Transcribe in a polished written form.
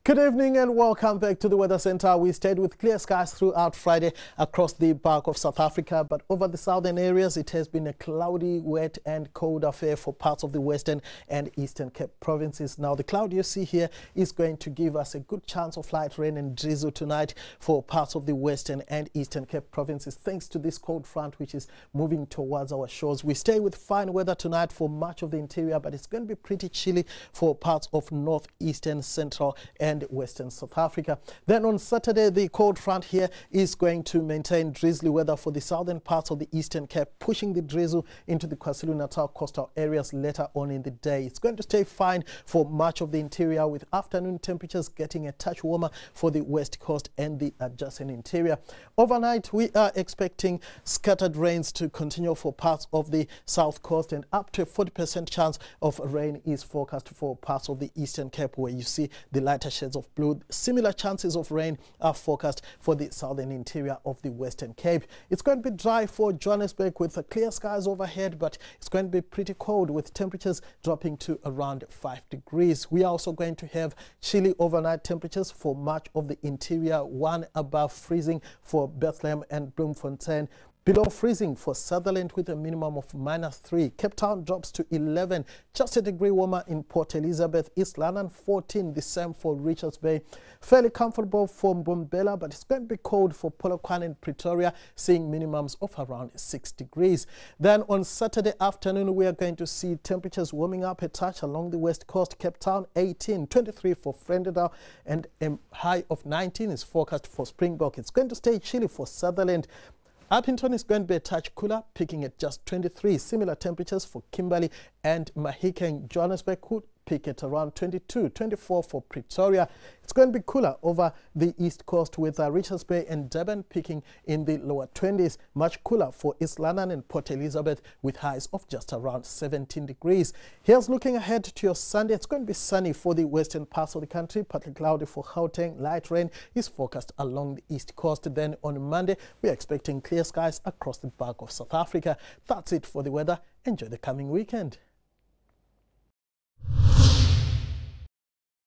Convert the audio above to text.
Good evening and welcome back to the Weather Center. We stayed with clear skies throughout Friday across the bulk of South Africa, but over the southern areas it has been a cloudy, wet and cold affair for parts of the Western and Eastern Cape provinces. Now the cloud you see here is going to give us a good chance of light rain and drizzle tonight for parts of the Western and Eastern Cape provinces thanks to this cold front which is moving towards our shores. We stay with fine weather tonight for much of the interior, but it's going to be pretty chilly for parts of northeastern, central and western South Africa. Then on Saturday, the cold front here is going to maintain drizzly weather for the southern parts of the Eastern Cape, pushing the drizzle into the KwaZulu-Natal coastal areas later on in the day. It's going to stay fine for much of the interior, with afternoon temperatures getting a touch warmer for the west coast and the adjacent interior. Overnight, we are expecting scattered rains to continue for parts of the south coast, and up to a 40% chance of rain is forecast for parts of the Eastern Cape, where you see the lighter shades of blue. Similar chances of rain are forecast for the southern interior of the Western Cape. It's going to be dry for Johannesburg with clear skies overhead, but it's going to be pretty cold with temperatures dropping to around 5 degrees. We are also going to have chilly overnight temperatures for much of the interior, one above freezing for Bethlehem and Bloemfontein. Below freezing for Sutherland with a minimum of -3. Cape Town drops to 11, just a degree warmer in Port Elizabeth. East London 14, the same for Richards Bay. Fairly comfortable for Mbombela, but it's going to be cold for Polokwane and Pretoria, seeing minimums of around 6 degrees. Then on Saturday afternoon, we are going to see temperatures warming up a touch along the west coast. Cape Town 18, 23 for Vredendal, and a high of 19 is forecast for Springbok. It's going to stay chilly for Sutherland. Upington is going to be a touch cooler, peaking at just 23. Similar temperatures for Kimberley and Mahikeng. Johannesburg could peak at around 22, 24 for Pretoria. It's going to be cooler over the east coast, with Richards Bay and Durban peaking in the lower 20s. Much cooler for East London and Port Elizabeth, with highs of just around 17 degrees. Here's looking ahead to your Sunday. It's going to be sunny for the western parts of the country, partly cloudy for Gauteng. Light rain is forecast along the east coast. Then on Monday, we are expecting clear skies across the bulk of South Africa. That's it for the weather. Enjoy the coming weekend.